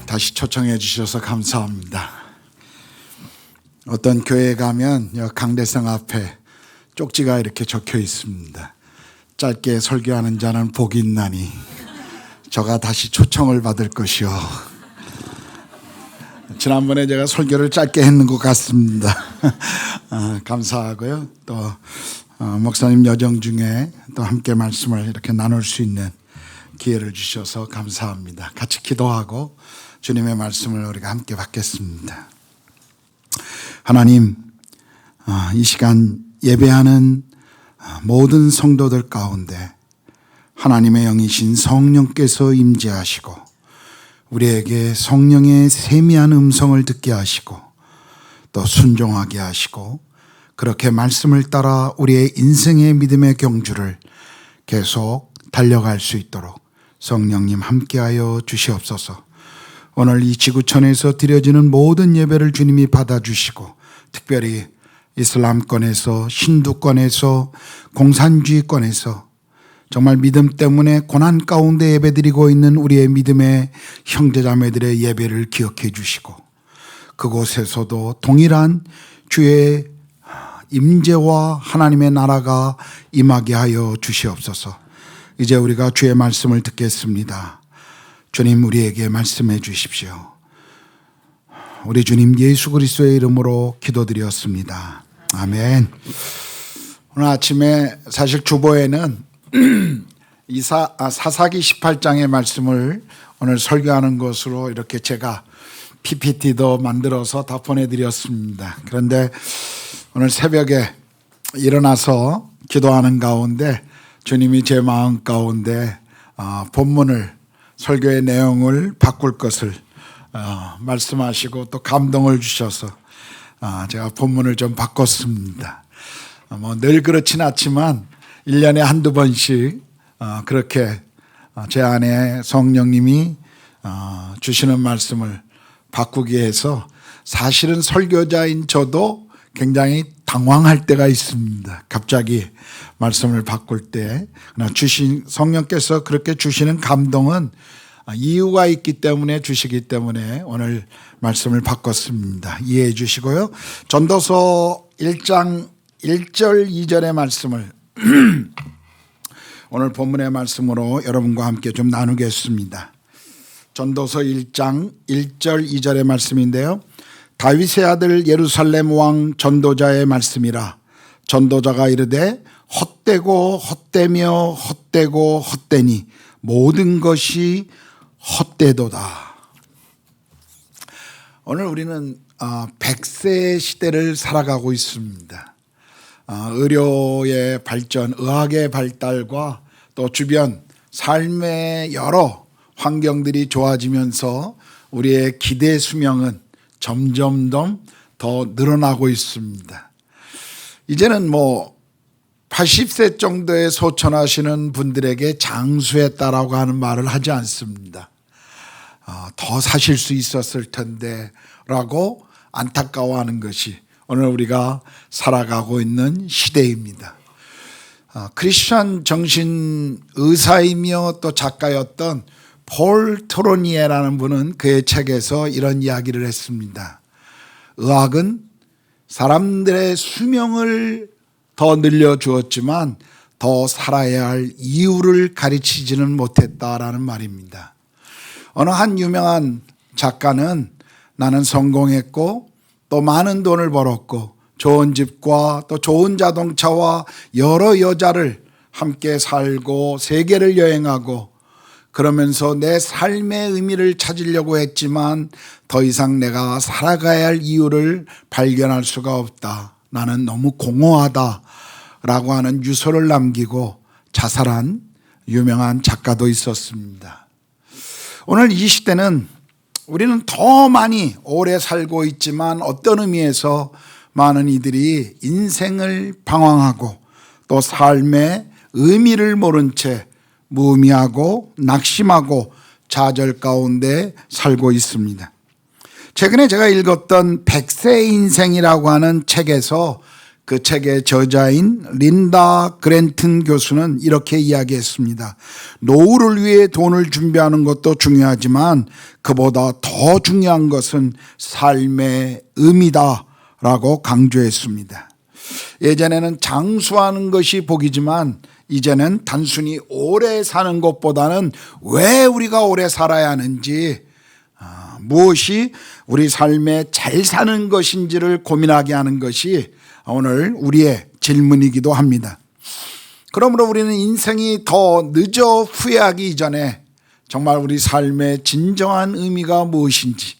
다시 초청해 주셔서 감사합니다. 어떤 교회에 가면 강대상 앞에 쪽지가 이렇게 적혀 있습니다. 짧게 설교하는 자는 복이 있나니 저가 다시 초청을 받을 것이요. 지난번에 제가 설교를 짧게 했는 것 같습니다. 감사하고요. 또 목사님 여정 중에 또 함께 말씀을 이렇게 나눌 수 있는 기회를 주셔서 감사합니다. 같이 기도하고 주님의 말씀을 우리가 함께 받겠습니다. 하나님, 이 시간 예배하는 모든 성도들 가운데 하나님의 영이신 성령께서 임재하시고 우리에게 성령의 세미한 음성을 듣게 하시고 또 순종하게 하시고 그렇게 말씀을 따라 우리의 인생의 믿음의 경주를 계속 달려갈 수 있도록 성령님 함께하여 주시옵소서. 오늘 이 지구촌에서 드려지는 모든 예배를 주님이 받아주시고 특별히 이슬람권에서 신두권에서 공산주의권에서 정말 믿음 때문에 고난 가운데 예배드리고 있는 우리의 믿음의 형제자매들의 예배를 기억해 주시고 그곳에서도 동일한 주의 임재와 하나님의 나라가 임하게 하여 주시옵소서. 이제 우리가 주의 말씀을 듣겠습니다. 주님, 우리에게 말씀해 주십시오. 우리 주님 예수 그리스도의 이름으로 기도드렸습니다. 아멘. 오늘 아침에 사실 주보에는 사사기 18장의 말씀을 오늘 설교하는 것으로 이렇게 제가 PPT도 만들어서 다 보내드렸습니다. 그런데 오늘 새벽에 일어나서 기도하는 가운데 주님이 제 마음 가운데 본문을 설교의 내용을 바꿀 것을 말씀하시고 또 감동을 주셔서 제가 본문을 좀 바꿨습니다. 늘 그렇진 않지만 1년에 한두 번씩 그렇게 제 안에 성령님이 주시는 말씀을 바꾸기 위해서 사실은 설교자인 저도 굉장히 당황할 때가 있습니다. 갑자기 말씀을 바꿀 때. 그러나 성령께서 그렇게 주시는 감동은 이유가 있기 때문에 주시기 때문에 오늘 말씀을 바꿨습니다. 이해해 주시고요. 전도서 1장 1절 2절의 말씀을 오늘 본문의 말씀으로 여러분과 함께 좀 나누겠습니다. 전도서 1장 1절 2절의 말씀인데요. 다윗의 아들 예루살렘 왕 전도자의 말씀이라. 전도자가 이르되 헛되고 헛되며 헛되고 헛되니 모든 것이 헛되도다. 오늘 우리는 100세 시대를 살아가고 있습니다. 의료의 발전, 의학의 발달과 또 주변 삶의 여러 환경들이 좋아지면서 우리의 기대 수명은 점점 더 늘어나고 있습니다. 이제는 80세 정도에 소천하시는 분들에게 장수했다라고 하는 말을 하지 않습니다. 더 사실 수 있었을 텐데 라고 안타까워하는 것이 오늘 우리가 살아가고 있는 시대입니다. 크리스천 정신 의사이며 또 작가였던 폴 트로니에라는 분은 그의 책에서 이런 이야기를 했습니다. 의학은 사람들의 수명을 더 늘려주었지만 더 살아야 할 이유를 가르치지는 못했다라는 말입니다. 어느 한 유명한 작가는 나는 성공했고 또 많은 돈을 벌었고 좋은 집과 또 좋은 자동차와 여러 여자를 함께 살고 세계를 여행하고 그러면서 내 삶의 의미를 찾으려고 했지만 더 이상 내가 살아가야 할 이유를 발견할 수가 없다. 나는 너무 공허하다 라고 하는 유서를 남기고 자살한 유명한 작가도 있었습니다. 오늘 이 시대는 우리는 더 많이 오래 살고 있지만 어떤 의미에서 많은 이들이 인생을 방황하고 또 삶의 의미를 모른 채 무의미하고 낙심하고 좌절 가운데 살고 있습니다. 최근에 제가 읽었던 100세 인생이라고 하는 책에서 그 책의 저자인 린다 그랜튼 교수는 이렇게 이야기했습니다. 노후를 위해 돈을 준비하는 것도 중요하지만 그보다 더 중요한 것은 삶의 의미다라고 강조했습니다. 예전에는 장수하는 것이 복이지만 이제는 단순히 오래 사는 것보다는 왜 우리가 오래 살아야 하는지, 무엇이 우리 삶에 잘 사는 것인지를 고민하게 하는 것이 오늘 우리의 질문이기도 합니다. 그러므로 우리는 인생이 더 늦어 후회하기 이전에 정말 우리 삶의 진정한 의미가 무엇인지,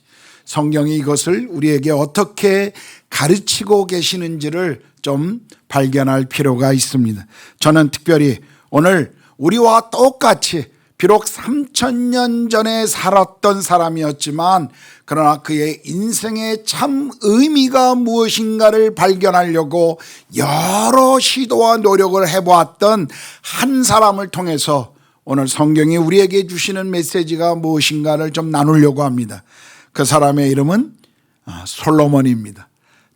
성경이 이것을 우리에게 어떻게 가르치고 계시는지를 좀 발견할 필요가 있습니다. 저는 특별히 오늘 우리와 똑같이 비록 3000년 전에 살았던 사람이었지만 그러나 그의 인생의 참 의미가 무엇인가를 발견하려고 여러 시도와 노력을 해보았던 한 사람을 통해서 오늘 성경이 우리에게 주시는 메시지가 무엇인가를 좀 나누려고 합니다. 그 사람의 이름은 솔로몬입니다.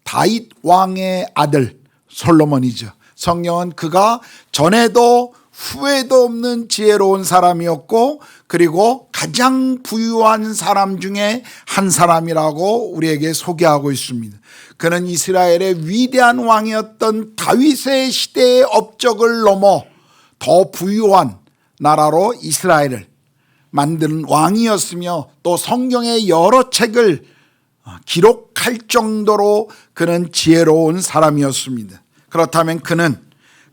다윗 왕의 아들 솔로몬이죠. 성경은 그가 전에도 후회도 없는 지혜로운 사람이었고 그리고 가장 부유한 사람 중에 한 사람이라고 우리에게 소개하고 있습니다. 그는 이스라엘의 위대한 왕이었던 다윗의 시대의 업적을 넘어 더 부유한 나라로 이스라엘을 만든 왕이었으며 또 성경의 여러 책을 기록할 정도로 그는 지혜로운 사람이었습니다. 그렇다면 그는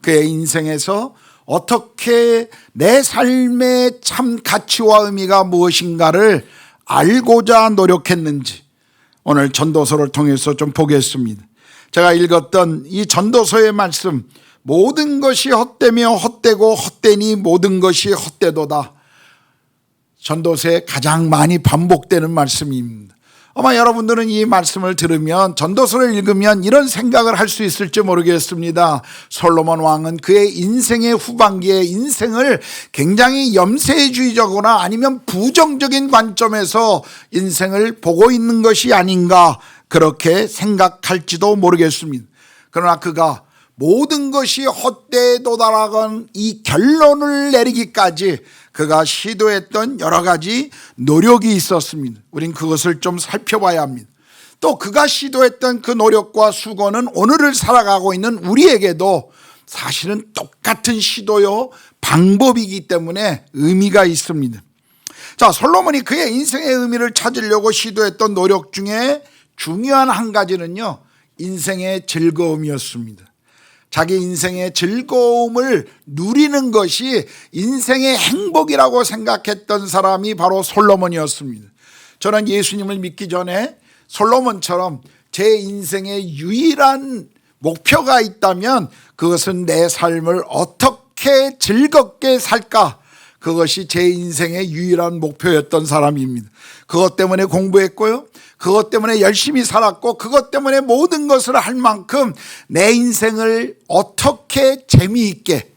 그의 인생에서 어떻게 내 삶의 참 가치와 의미가 무엇인가를 알고자 노력했는지 오늘 전도서를 통해서 좀 보겠습니다. 제가 읽었던 이 전도서의 말씀, 모든 것이 헛되며 헛되고 헛되니 모든 것이 헛되도다. 전도서에 가장 많이 반복되는 말씀입니다. 아마 여러분들은 이 말씀을 들으면, 전도서를 읽으면 이런 생각을 할 수 있을지 모르겠습니다. 솔로몬 왕은 그의 인생의 후반기에 인생을 굉장히 염세주의적이거나 아니면 부정적인 관점에서 인생을 보고 있는 것이 아닌가, 그렇게 생각할지도 모르겠습니다. 그러나 그가 모든 것이 헛되도다라는 이 결론을 내리기까지 그가 시도했던 여러 가지 노력이 있었습니다. 우린 그것을 좀 살펴봐야 합니다. 또 그가 시도했던 그 노력과 수고는 오늘을 살아가고 있는 우리에게도 사실은 똑같은 시도요 방법이기 때문에 의미가 있습니다. 자, 솔로몬이 그의 인생의 의미를 찾으려고 시도했던 노력 중에 중요한 한 가지는요, 인생의 즐거움이었습니다. 자기 인생의 즐거움을 누리는 것이 인생의 행복이라고 생각했던 사람이 바로 솔로몬이었습니다. 저는 예수님을 믿기 전에 솔로몬처럼 제 인생의 유일한 목표가 있다면 그것은 내 삶을 어떻게 즐겁게 살까, 그것이 제 인생의 유일한 목표였던 사람입니다. 그것 때문에 공부했고요, 그것 때문에 열심히 살았고, 그것 때문에 모든 것을 할 만큼 내 인생을 어떻게 재미있게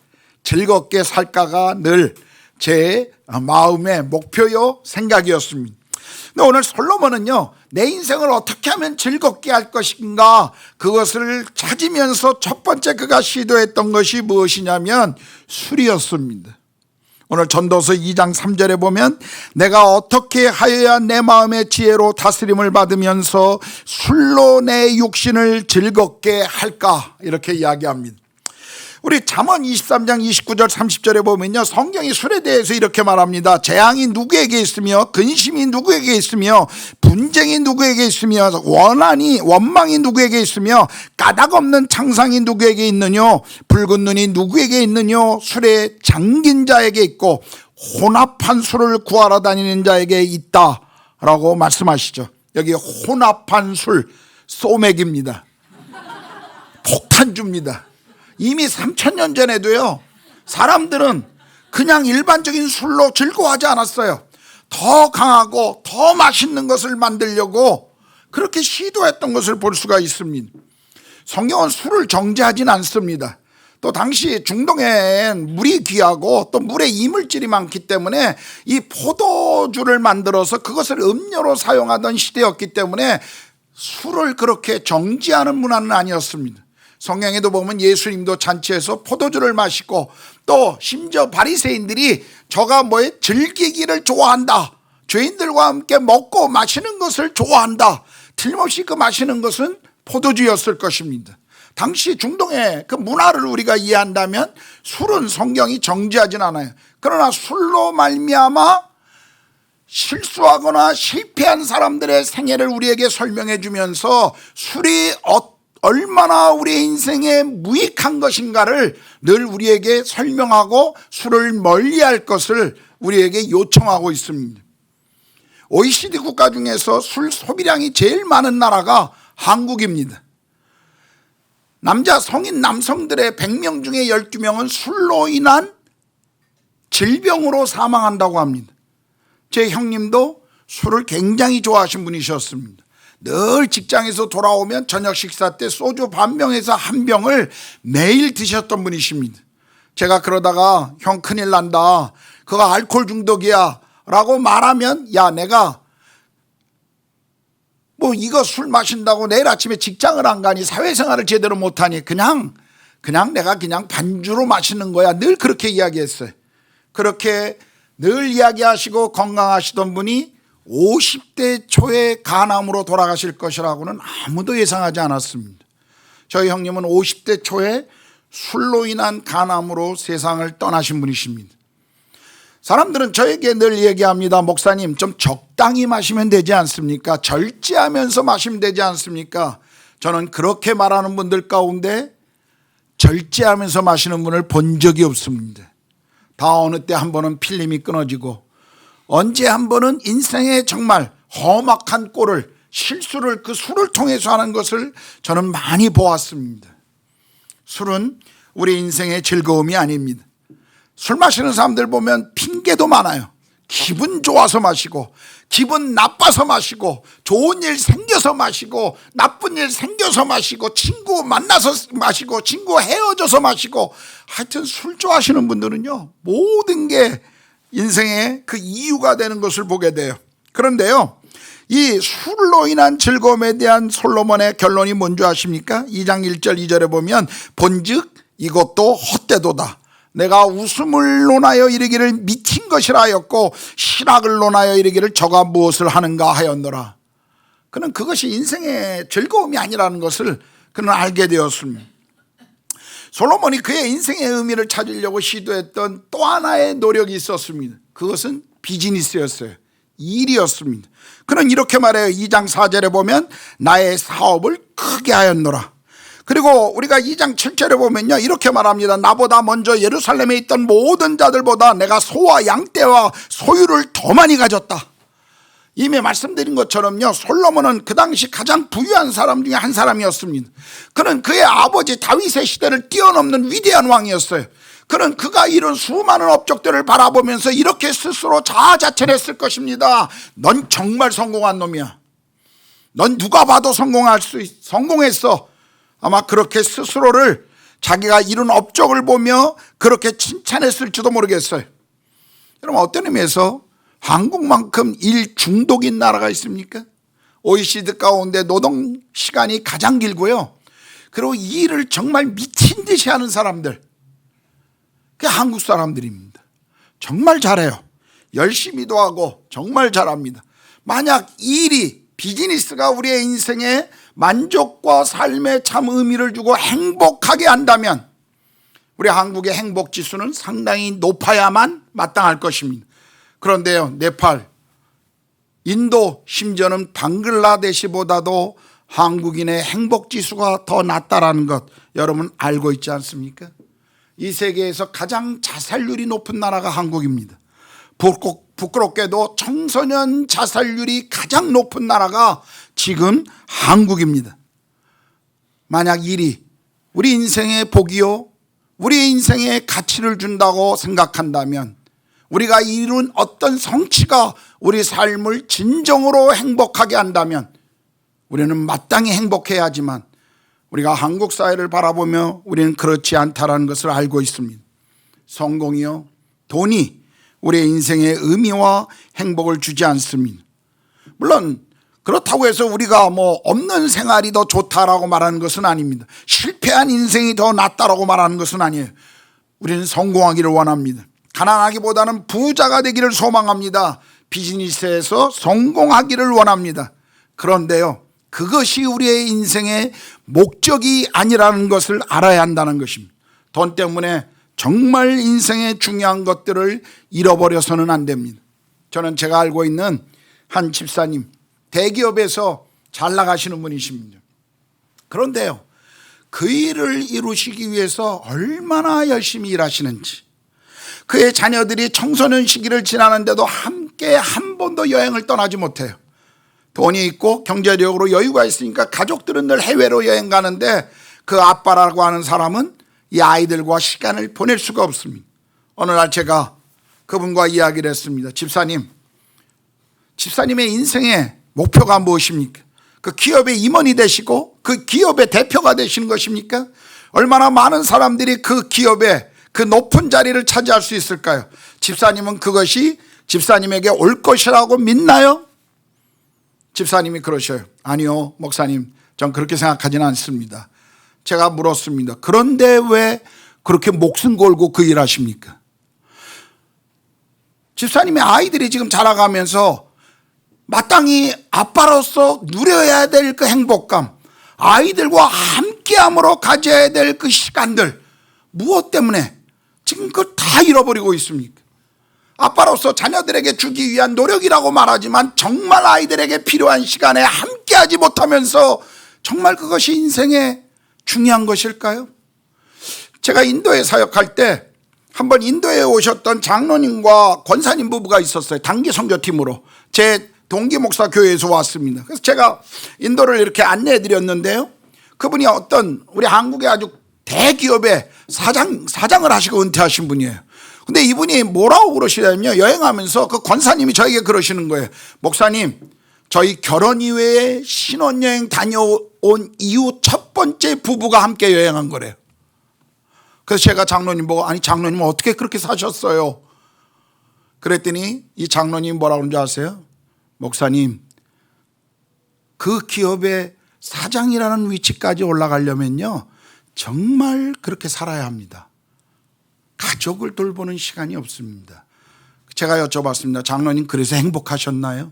즐겁게 살까가 늘 제 마음의 목표요 생각이었습니다. 근데 오늘 솔로몬은요, 내 인생을 어떻게 하면 즐겁게 할 것인가, 그것을 찾으면서 첫 번째 그가 시도했던 것이 무엇이냐면 술이었습니다. 오늘 전도서 2장 3절에 보면 내가 어떻게 하여야 내 마음의 지혜로 다스림을 받으면서 술로 내 육신을 즐겁게 할까, 이렇게 이야기합니다. 우리 잠언 23장 29절 30절에 보면요, 성경이 술에 대해서 이렇게 말합니다. 재앙이 누구에게 있으며 근심이 누구에게 있으며 분쟁이 누구에게 있으며 원망이 누구에게 있으며 까닭 없는 창상이 누구에게 있느냐, 붉은 눈이 누구에게 있느냐, 술에 잠긴 자에게 있고 혼합한 술을 구하러 다니는 자에게 있다라고 말씀하시죠. 여기 혼합한 술, 소맥입니다. 폭탄주입니다. 이미 3000년 전에도요, 사람들은 그냥 일반적인 술로 즐거워하지 않았어요. 더 강하고 더 맛있는 것을 만들려고 그렇게 시도했던 것을 볼 수가 있습니다. 성경은 술을 정죄하진 않습니다. 또 당시 중동엔 물이 귀하고 또 물에 이물질이 많기 때문에 이 포도주를 만들어서 그것을 음료로 사용하던 시대였기 때문에 술을 그렇게 정죄하는 문화는 아니었습니다. 성경에도 보면 예수님도 잔치에서 포도주를 마시고 또 심지어 바리새인들이 저가 즐기기를 좋아한다, 죄인들과 함께 먹고 마시는 것을 좋아한다, 틀림없이 그 마시는 것은 포도주였을 것입니다. 당시 중동의 그 문화를 우리가 이해한다면 술은 성경이 정죄하진 않아요. 그러나 술로 말미암아 실수하거나 실패한 사람들의 생애를 우리에게 설명해 주면서 술이 얼마나 우리의 인생에 무익한 것인가를 늘 우리에게 설명하고 술을 멀리할 것을 우리에게 요청하고 있습니다. OECD 국가 중에서 술 소비량이 제일 많은 나라가 한국입니다. 남자 성인 남성들의 100명 중에 12명은 술로 인한 질병으로 사망한다고 합니다. 제 형님도 술을 굉장히 좋아하신 분이셨습니다. 늘 직장에서 돌아오면 저녁 식사 때 소주 반 병에서 한 병을 매일 드셨던 분이십니다. 제가 그러다가 형 큰일 난다, 그거 알코올 중독이야 라고 말하면, 야 내가 이거 술 마신다고 내일 아침에 직장을 안 가니 사회생활을 제대로 못하니 그냥 내가 반주로 마시는 거야, 늘 그렇게 이야기했어요. 그렇게 늘 이야기하시고 건강하시던 분이 50대 초에 간암으로 돌아가실 것이라고는 아무도 예상하지 않았습니다. 저희 형님은 50대 초에 술로 인한 간암으로 세상을 떠나신 분이십니다. 사람들은 저에게 늘 얘기합니다. 목사님, 좀 적당히 마시면 되지 않습니까? 절제하면서 마시면 되지 않습니까? 저는 그렇게 말하는 분들 가운데 절제하면서 마시는 분을 본 적이 없습니다. 다 어느 때 한 번은 필름이 끊어지고 언제 한 번은 인생에 정말 험악한 꼴을, 실수를 그 술을 통해서 하는 것을 저는 많이 보았습니다. 술은 우리 인생의 즐거움이 아닙니다. 술 마시는 사람들 보면 핑계도 많아요. 기분 좋아서 마시고, 기분 나빠서 마시고, 좋은 일 생겨서 마시고, 나쁜 일 생겨서 마시고, 친구 만나서 마시고, 친구 헤어져서 마시고, 하여튼 술 좋아하시는 분들은요, 모든 게 인생의 그 이유가 되는 것을 보게 돼요. 그런데요, 이 술로 인한 즐거움에 대한 솔로몬의 결론이 뭔지 아십니까? 2장 1절 2절에 보면, 본즉 이것도 헛되도다. 내가 웃음을 논하여 이르기를 미친 것이라 하였고 실학을 논하여 이르기를 저가 무엇을 하는가 하였노라. 그는 그것이 인생의 즐거움이 아니라는 것을 그는 알게 되었습니다. 솔로몬이 그의 인생의 의미를 찾으려고 시도했던 또 하나의 노력이 있었습니다. 그것은 비즈니스였어요. 일이었습니다. 그는 이렇게 말해요. 2장 4절에 보면 나의 사업을 크게 하였노라. 그리고 우리가 2장 7절에 보면요, 이렇게 말합니다. 나보다 먼저 예루살렘에 있던 모든 자들보다 내가 소와 양떼와 소유를 더 많이 가졌다. 이미 말씀드린 것처럼요, 솔로몬은 그 당시 가장 부유한 사람 중에 한 사람이었습니다. 그는 그의 아버지 다윗의 시대를 뛰어넘는 위대한 왕이었어요. 그는 그가 이룬 수많은 업적들을 바라보면서 이렇게 스스로 자아자찬했을 것입니다. 넌 정말 성공한 놈이야. 넌 누가 봐도 성공했어. 아마 그렇게 스스로를 자기가 이룬 업적을 보며 그렇게 칭찬했을지도 모르겠어요. 여러분, 어떤 의미에서 한국만큼 일 중독인 나라가 있습니까? OECD 가운데 노동 시간이 가장 길고요, 그리고 이 일을 정말 미친 듯이 하는 사람들, 그게 한국 사람들입니다. 정말 잘해요. 열심히도 하고 정말 잘합니다. 만약 이 일이, 비즈니스가 우리의 인생에 만족과 삶에 참 의미를 주고 행복하게 한다면 우리 한국의 행복지수는 상당히 높아야만 마땅할 것입니다. 그런데요, 네팔, 인도, 심지어는 방글라데시보다도 한국인의 행복지수가 더 낮다라는 것 여러분 알고 있지 않습니까? 이 세계에서 가장 자살률이 높은 나라가 한국입니다. 부끄럽게도 청소년 자살률이 가장 높은 나라가 지금 한국입니다. 만약 일이 우리 인생의 복이요, 우리 인생의 가치를 준다고 생각한다면, 우리가 이룬 어떤 성취가 우리 삶을 진정으로 행복하게 한다면 우리는 마땅히 행복해야 하지만 우리가 한국 사회를 바라보며 우리는 그렇지 않다는 것을 알고 있습니다. 성공이요, 돈이 우리의 인생의 의미와 행복을 주지 않습니다. 물론 그렇다고 해서 우리가 없는 생활이 더 좋다라고 말하는 것은 아닙니다. 실패한 인생이 더 낫다라고 말하는 것은 아니에요. 우리는 성공하기를 원합니다. 가난하기보다는 부자가 되기를 소망합니다. 비즈니스에서 성공하기를 원합니다. 그런데요, 그것이 우리의 인생의 목적이 아니라는 것을 알아야 한다는 것입니다. 돈 때문에 정말 인생의 중요한 것들을 잃어버려서는 안 됩니다. 저는 제가 알고 있는 한 집사님, 대기업에서 잘 나가시는 분이십니다. 그런데요, 그 일을 이루시기 위해서 얼마나 열심히 일하시는지, 그의 자녀들이 청소년 시기를 지나는데도 함께 한 번도 여행을 떠나지 못해요. 돈이 있고 경제력으로 여유가 있으니까 가족들은 늘 해외로 여행 가는데 그 아빠라고 하는 사람은 이 아이들과 시간을 보낼 수가 없습니다. 어느 날 제가 그분과 이야기를 했습니다. 집사님의 인생의 목표가 무엇입니까? 그 기업의 임원이 되시고 그 기업의 대표가 되시는 것입니까? 얼마나 많은 사람들이 그 기업의 그 높은 자리를 차지할 수 있을까요? 집사님은 그것이 집사님에게 올 것이라고 믿나요? 집사님이 그러셔요. 아니요, 목사님, 전 그렇게 생각하지는 않습니다. 제가 물었습니다. 그런데 왜 그렇게 목숨 걸고 그 일 하십니까? 집사님의 아이들이 지금 자라가면서 마땅히 아빠로서 누려야 될 그 행복감, 아이들과 함께함으로 가져야 될 그 시간들, 무엇 때문에 지금 그걸 다 잃어버리고 있습니까? 아빠로서 자녀들에게 주기 위한 노력이라고 말하지만 정말 아이들에게 필요한 시간에 함께하지 못하면서 정말 그것이 인생의 중요한 것일까요? 제가 인도에 사역할 때 한번 인도에 오셨던 장로님과 권사님 부부가 있었어요. 단기 선교팀으로 제 동기 목사 교회에서 왔습니다. 그래서 제가 인도를 이렇게 안내해 드렸는데요, 그분이 어떤 우리 한국의 아주 대기업의 사장을 하시고 은퇴하신 분이에요. 근데 이분이 뭐라고 그러시냐면요, 여행하면서 그 권사님이 저에게 그러시는 거예요. 목사님, 저희 결혼 이후에 신혼여행 다녀온 이후 첫 번째 부부가 함께 여행한 거래요. 그래서 제가 장로님 보고, 아니 장로님 어떻게 그렇게 사셨어요? 그랬더니 이 장로님 뭐라고 그러는지 아세요? 목사님, 그 기업의 사장이라는 위치까지 올라가려면요 정말 그렇게 살아야 합니다. 가족을 돌보는 시간이 없습니다. 제가 여쭤봤습니다. 장로님, 그래서 행복하셨나요?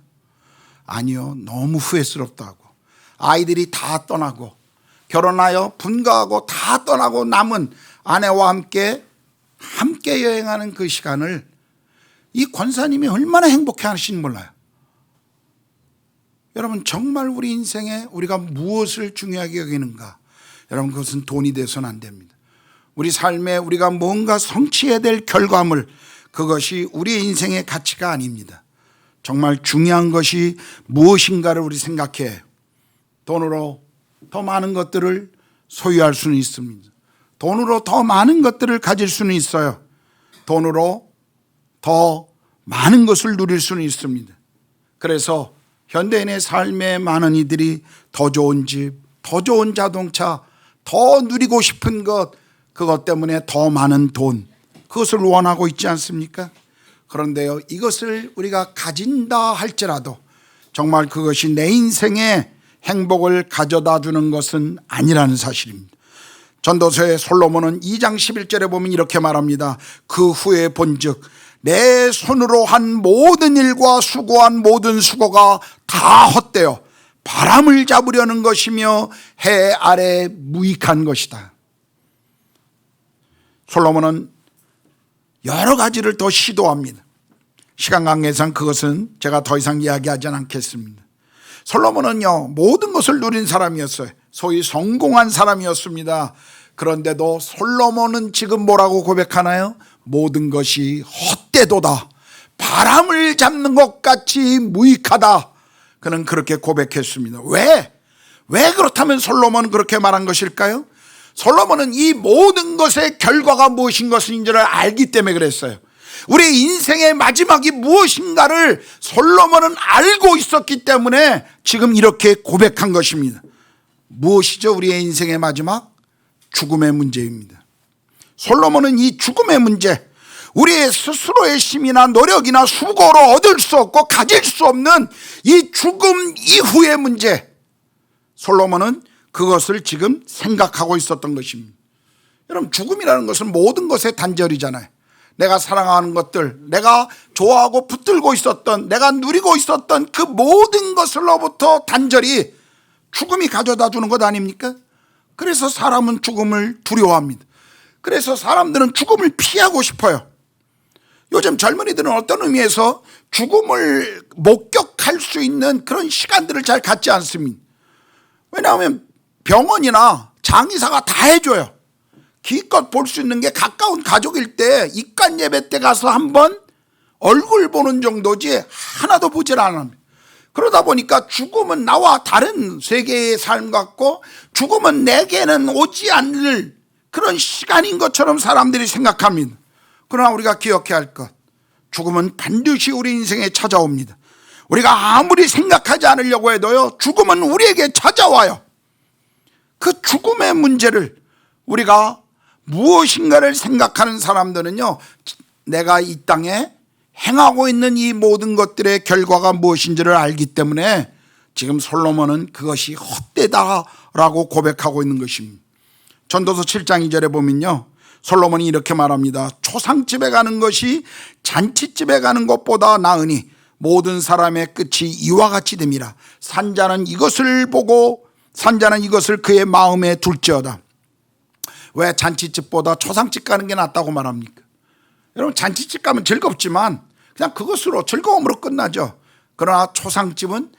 아니요, 너무 후회스럽다고. 아이들이 다 떠나고 결혼하여 분가하고 다 떠나고 남은 아내와 함께 여행하는 그 시간을 이 권사님이 얼마나 행복해 하시는지 몰라요. 여러분, 정말 우리 인생에 우리가 무엇을 중요하게 여기는가? 여러분, 그것은 돈이 돼서는 안 됩니다. 우리 삶에 우리가 뭔가 성취해야 될 결과물, 그것이 우리 인생의 가치가 아닙니다. 정말 중요한 것이 무엇인가를 우리 생각해야 해요. 돈으로 더 많은 것들을 소유할 수는 있습니다. 돈으로 더 많은 것들을 가질 수는 있어요. 돈으로 더 많은 것을 누릴 수는 있습니다. 그래서 현대인의 삶에 많은 이들이 더 좋은 집, 더 좋은 자동차, 더 누리고 싶은 것, 그것 때문에 더 많은 돈, 그것을 원하고 있지 않습니까? 그런데요, 이것을 우리가 가진다 할지라도 정말 그것이 내 인생에 행복을 가져다 주는 것은 아니라는 사실입니다. 전도서의 솔로몬은 2장 11절에 보면 이렇게 말합니다. 그 후에 본즉 내 손으로 한 모든 일과 수고한 모든 수고가 다 헛되어 바람을 잡으려는 것이며 해 아래 무익한 것이다. 솔로몬은 여러 가지를 더 시도합니다. 시간 관계상 그것은 제가 더 이상 이야기하지 않겠습니다. 솔로몬은요, 모든 것을 누린 사람이었어요. 소위 성공한 사람이었습니다. 그런데도 솔로몬은 지금 뭐라고 고백하나요? 모든 것이 헛되도다, 바람을 잡는 것 같이 무익하다. 그는 그렇게 고백했습니다. 왜 그렇다면 솔로몬은 그렇게 말한 것일까요? 솔로몬은 이 모든 것의 결과가 무엇인 것인지를 알기 때문에 그랬어요. 우리 인생의 마지막이 무엇인가를 솔로몬은 알고 있었기 때문에 지금 이렇게 고백한 것입니다. 무엇이죠? 우리의 인생의 마지막? 죽음의 문제입니다. 솔로몬은 이 죽음의 문제, 우리의 스스로의 힘이나 노력이나 수고로 얻을 수 없고 가질 수 없는 이 죽음 이후의 문제, 솔로몬은 그것을 지금 생각하고 있었던 것입니다. 여러분, 죽음이라는 것은 모든 것의 단절이잖아요. 내가 사랑하는 것들, 내가 좋아하고 붙들고 있었던, 내가 누리고 있었던 그 모든 것으로부터 단절이 죽음이 가져다 주는 것 아닙니까? 그래서 사람은 죽음을 두려워합니다. 그래서 사람들은 죽음을 피하고 싶어요. 요즘 젊은이들은 어떤 의미에서 죽음을 목격할 수 있는 그런 시간들을 잘 갖지 않습니다. 왜냐하면 병원이나 장의사가 다 해줘요. 기껏 볼 수 있는 게 가까운 가족일 때 입간 예배 때 가서 한번 얼굴 보는 정도지 하나도 보질 않습니다. 그러다 보니까 죽음은 나와 다른 세계의 삶 같고 죽음은 내게는 오지 않을 그런 시간인 것처럼 사람들이 생각합니다. 그러나 우리가 기억해야 할 것, 죽음은 반드시 우리 인생에 찾아옵니다. 우리가 아무리 생각하지 않으려고 해도요, 죽음은 우리에게 찾아와요. 그 죽음의 문제를 우리가 무엇인가를 생각하는 사람들은요, 내가 이 땅에 행하고 있는 이 모든 것들의 결과가 무엇인지를 알기 때문에 지금 솔로몬은 그것이 헛되다라고 고백하고 있는 것입니다. 전도서 7장 2절에 보면요, 솔로몬이 이렇게 말합니다. 초상집에 가는 것이 잔치집에 가는 것보다 나으니 모든 사람의 끝이 이와 같이 됨이라. 산자는 이것을 보고 산자는 이것을 그의 마음에 둘지어다. 왜 잔치집보다 초상집 가는 게 낫다고 말합니까? 여러분, 잔치집 가면 즐겁지만 그냥 그것으로 즐거움으로 끝나죠. 그러나 초상집은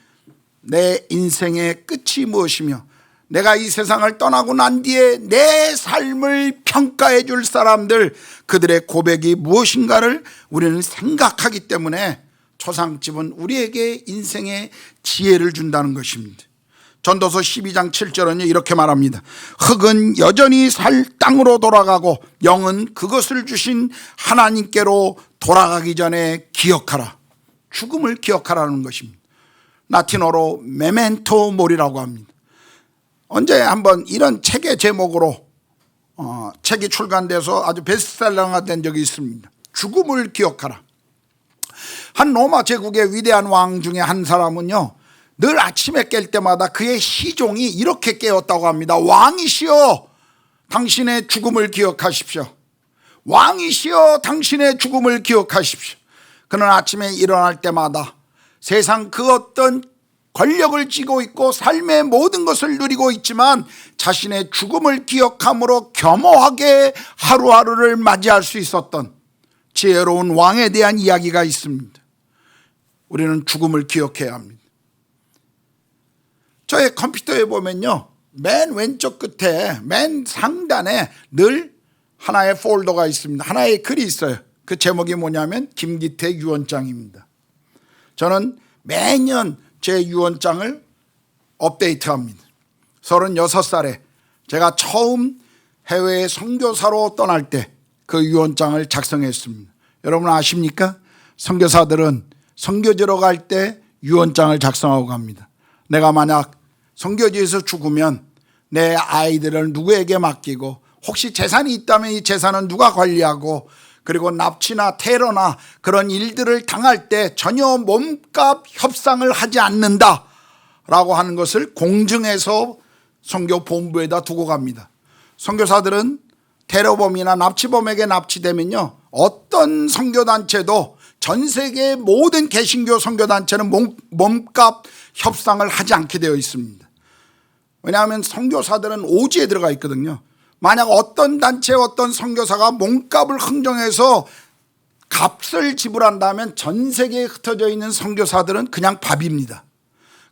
내 인생의 끝이 무엇이며 내가 이 세상을 떠나고 난 뒤에 내 삶을 평가해 줄 사람들, 그들의 고백이 무엇인가를 우리는 생각하기 때문에 초상집은 우리에게 인생의 지혜를 준다는 것입니다. 전도서 12장 7절은 이렇게 말합니다. 흙은 여전히 살 땅으로 돌아가고 영은 그것을 주신 하나님께로 돌아가기 전에 기억하라. 죽음을 기억하라는 것입니다. 라틴어로 메멘토 모리라고 합니다. 언제 한번 이런 책의 제목으로 책이 출간돼서 아주 베스트셀러가 된 적이 있습니다. 죽음을 기억하라. 한 로마 제국의 위대한 왕 중에 한 사람은요, 늘 아침에 깰 때마다 그의 시종이 이렇게 깨었다고 합니다. 왕이시여, 당신의 죽음을 기억하십시오. 왕이시여, 당신의 죽음을 기억하십시오. 그는 아침에 일어날 때마다 세상 그 어떤 권력을 쥐고 있고 삶의 모든 것을 누리고 있지만 자신의 죽음을 기억함으로 겸허하게 하루하루를 맞이할 수 있었던 지혜로운 왕에 대한 이야기가 있습니다. 우리는 죽음을 기억해야 합니다. 저의 컴퓨터에 보면요, 맨 왼쪽 끝에 맨 상단에 늘 하나의 폴더가 있습니다. 하나의 글이 있어요. 그 제목이 뭐냐면 김기태 유언장입니다. 저는 매년 제 유언장을 업데이트합니다. 36살에 제가 처음 해외 선교사로 떠날 때 그 유언장을 작성했습니다. 여러분 아십니까? 선교사들은 선교지로 갈 때 유언장을 작성하고 갑니다. 내가 만약 선교지에서 죽으면 내 아이들을 누구에게 맡기고 혹시 재산이 있다면 이 재산은 누가 관리하고, 그리고 납치나 테러나 그런 일들을 당할 때 전혀 몸값 협상을 하지 않는다라고 하는 것을 공증해서 선교본부에다 두고 갑니다. 선교사들은 테러범이나 납치범에게 납치되면요, 어떤 선교단체도, 전 세계 모든 개신교 선교단체는 몸값 협상을 하지 않게 되어 있습니다. 왜냐하면 선교사들은 오지에 들어가 있거든요. 만약 어떤 단체, 어떤 선교사가 몸값을 흥정해서 값을 지불한다면 전 세계에 흩어져 있는 선교사들은 그냥 밥입니다.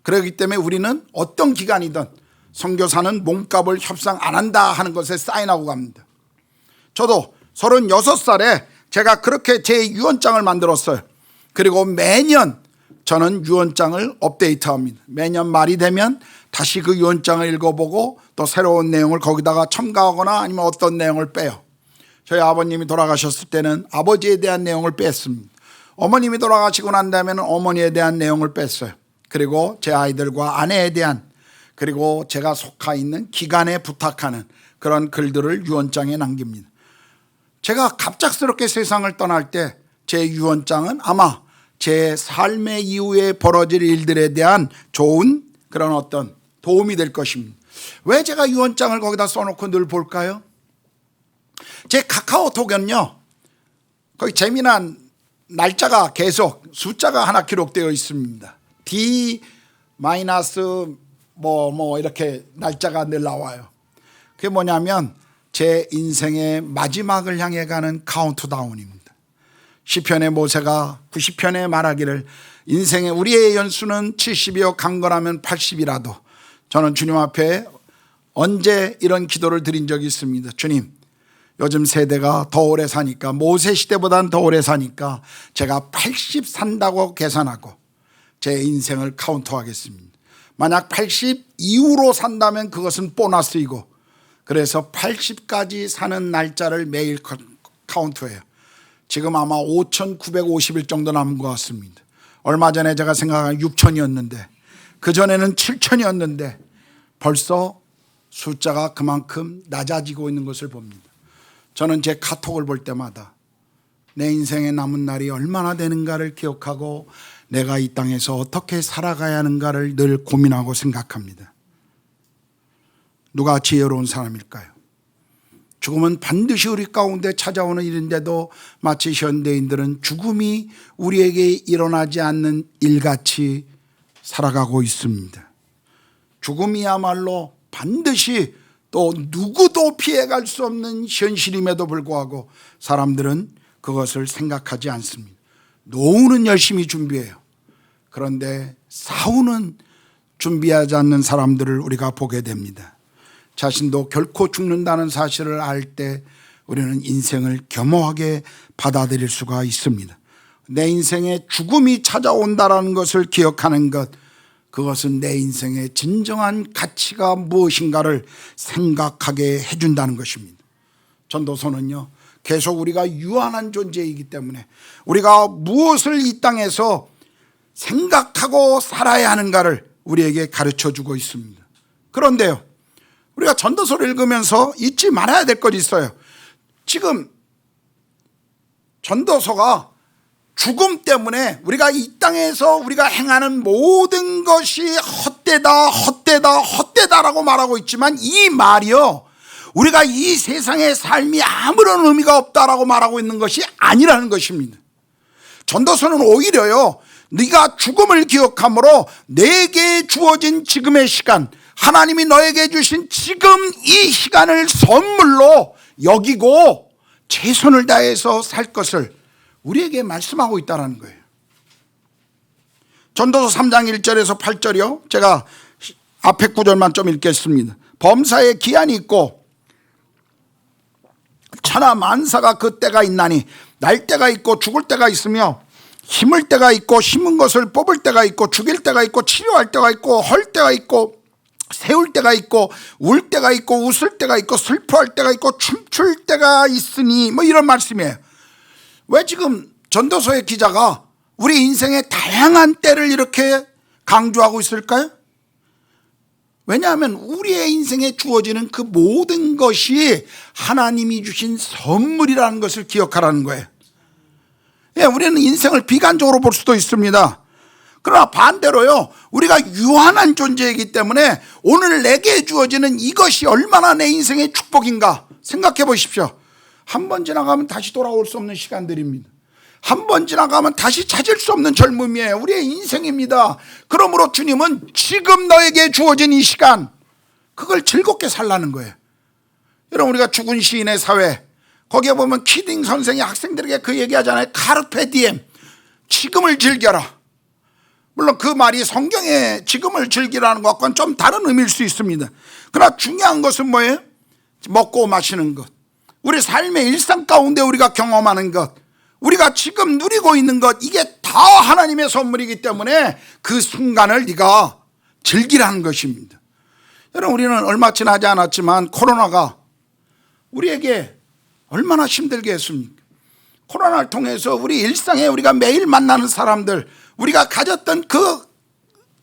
그렇기 때문에 우리는 어떤 기간이든 선교사는 몸값을 협상 안 한다 하는 것에 사인하고 갑니다. 저도 36살에 제가 그렇게 제 유언장을 만들었어요. 그리고 매년 저는 유언장을 업데이트합니다. 매년 말이 되면 다시 그 유언장을 읽어보고 또 새로운 내용을 거기다가 첨가하거나 아니면 어떤 내용을 빼요. 저희 아버님이 돌아가셨을 때는 아버지에 대한 내용을 뺐습니다. 어머님이 돌아가시고 난 다음에는 어머니에 대한 내용을 뺐어요. 그리고 제 아이들과 아내에 대한, 그리고 제가 속하 있는 기관에 부탁하는 그런 글들을 유언장에 남깁니다. 제가 갑작스럽게 세상을 떠날 때 제 유언장은 아마 제 삶의 이후에 벌어질 일들에 대한 좋은 그런 어떤 도움이 될 것입니다. 왜 제가 유언장을 거기다 써놓고 늘 볼까요? 제 카카오톡은요, 거기 재미난 날짜가 계속 숫자가 하나 기록되어 있습니다. D 마이너스 뭐 이렇게 날짜가 늘 나와요. 그게 뭐냐면 제 인생의 마지막을 향해 가는 카운트다운입니다. 시편의 모세가 90편에 말하기를 인생의 우리의 연수는 70이요 강건하면 80이라도, 저는 주님 앞에 언제 이런 기도를 드린 적이 있습니다. 주님, 요즘 세대가 더 오래 사니까, 모세 시대보다는 더 오래 사니까 제가 80 산다고 계산하고 제 인생을 카운트하겠습니다. 만약 80 이후로 산다면 그것은 보너스이고, 그래서 80까지 사는 날짜를 매일 카운트해요. 지금 아마 5,950일 정도 남은 것 같습니다. 얼마 전에 제가 생각한 6,000이었는데, 그전에는 7,000이었는데 벌써 숫자가 그만큼 낮아지고 있는 것을 봅니다. 저는 제 카톡을 볼 때마다 내 인생의 남은 날이 얼마나 되는가를 기억하고 내가 이 땅에서 어떻게 살아가야 하는가를 늘 고민하고 생각합니다. 누가 지혜로운 사람일까요? 죽음은 반드시 우리 가운데 찾아오는 일인데도 마치 현대인들은 죽음이 우리에게 일어나지 않는 일같이 살아가고 있습니다. 죽음이야말로 반드시 또 누구도 피해갈 수 없는 현실임에도 불구하고 사람들은 그것을 생각하지 않습니다. 노후는 열심히 준비해요. 그런데 사후는 준비하지 않는 사람들을 우리가 보게 됩니다. 자신도 결코 죽는다는 사실을 알 때 우리는 인생을 겸허하게 받아들일 수가 있습니다. 내 인생에 죽음이 찾아온다는 것을 기억하는 것, 그것은 내 인생의 진정한 가치가 무엇인가를 생각하게 해준다는 것입니다. 전도서는요, 계속 우리가 유한한 존재이기 때문에 우리가 무엇을 이 땅에서 생각하고 살아야 하는가를 우리에게 가르쳐 주고 있습니다. 그런데요, 우리가 전도서를 읽으면서 잊지 말아야 될 것이 있어요. 지금 전도서가 죽음 때문에 우리가 이 땅에서 우리가 행하는 모든 것이 헛되다라고 말하고 있지만, 이 말이요, 우리가 이 세상의 삶이 아무런 의미가 없다라고 말하고 있는 것이 아니라는 것입니다. 전도서는 오히려요, 네가 죽음을 기억함으로 내게 주어진 지금의 시간, 하나님이 너에게 주신 지금 이 시간을 선물로 여기고 최선을 다해서 살 것을 우리에게 말씀하고 있다는 거예요. 전도서 3장 1절에서 8절이요, 제가 앞에 구절만 좀 읽겠습니다. 범사에 기한이 있고 천하 만사가 그 때가 있나니, 날 때가 있고 죽을 때가 있으며, 심을 때가 있고 심은 것을 뽑을 때가 있고, 죽일 때가 있고 치료할 때가 있고, 헐 때가 있고, 세울 때가 있고, 울 때가 있고, 웃을 때가 있고, 슬퍼할 때가 있고, 춤출 때가 있으니, 뭐 이런 말씀이에요. 왜 지금 전도서의 기자가 우리 인생의 다양한 때를 이렇게 강조하고 있을까요? 왜냐하면 우리의 인생에 주어지는 그 모든 것이 하나님이 주신 선물이라는 것을 기억하라는 거예요. 예, 우리는 인생을 비관적으로 볼 수도 있습니다. 그러나 반대로요, 우리가 유한한 존재이기 때문에 오늘 내게 주어지는 이것이 얼마나 내 인생의 축복인가 생각해 보십시오. 한 번 지나가면 다시 돌아올 수 없는 시간들입니다. 한 번 지나가면 다시 찾을 수 없는 젊음이에요. 우리의 인생입니다. 그러므로 주님은 지금 너에게 주어진 이 시간, 그걸 즐겁게 살라는 거예요. 여러분, 우리가 죽은 시인의 사회, 거기에 보면 키딩 선생이 학생들에게 그 얘기하잖아요. 카르페 디엠, 지금을 즐겨라. 물론 그 말이 성경에 지금을 즐기라는 것과는 좀 다른 의미일 수 있습니다. 그러나 중요한 것은 뭐예요? 먹고 마시는 것, 우리 삶의 일상 가운데 우리가 경험하는 것, 우리가 지금 누리고 있는 것, 이게 다 하나님의 선물이기 때문에 그 순간을 네가 즐기라는 것입니다. 여러분, 우리는 얼마 지나지 않았지만 코로나가 우리에게 얼마나 힘들게 했습니까? 코로나를 통해서 우리 일상에 우리가 매일 만나는 사람들, 우리가 가졌던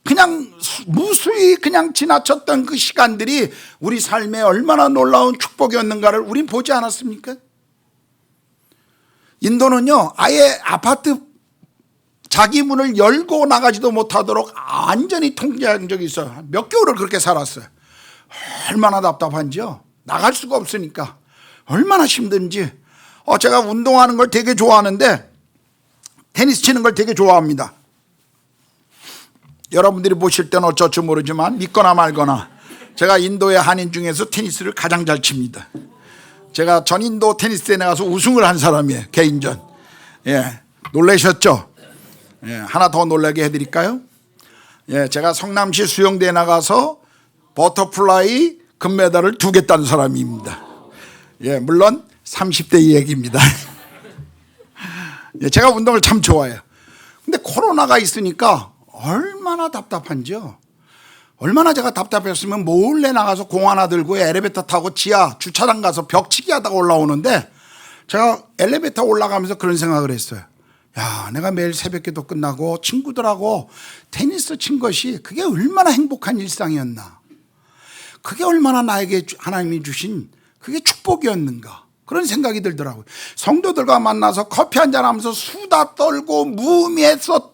그냥 무수히 그냥 지나쳤던 그 시간들이 우리 삶에 얼마나 놀라운 축복이었는가를 우린 보지 않았습니까? 인도는요, 아예 아파트 자기 문을 열고 나가지도 못하도록 완전히 통제한 적이 있어요. 몇 개월을 그렇게 살았어요. 얼마나 답답한지요. 나갈 수가 없으니까 얼마나 힘든지. 제가 운동하는 걸 되게 좋아하는데 테니스 치는 걸 되게 좋아합니다. 여러분들이 보실 때는 어쩔지 모르지만 믿거나 말거나 제가 인도의 한인 중에서 테니스를 가장 잘 칩니다. 제가 전인도 테니스에 나가서 우승을 한 사람이에요. 개인전. 예, 놀라셨죠? 예, 하나 더 놀라게 해드릴까요? 예, 제가 성남시 수영대에 나가서 버터플라이 금메달을 2개 딴 사람입니다. 예, 물론 30대 이 얘기입니다. 예, 제가 운동을 참 좋아해요. 근데 코로나가 있으니까 얼마나 답답한지요. 얼마나 제가 답답했으면 몰래 나가서 공 하나 들고 엘리베이터 타고 지하 주차장 가서 벽치기 하다가 올라오는데 제가 엘리베이터 올라가면서 그런 생각을 했어요. 야, 내가 매일 새벽기도 끝나고 친구들하고 테니스 친 것이 그게 얼마나 행복한 일상이었나. 그게 얼마나 나에게 하나님이 주신 그게 축복이었는가. 그런 생각이 들더라고요. 성도들과 만나서 커피 한잔 하면서 수다 떨고 무의미했었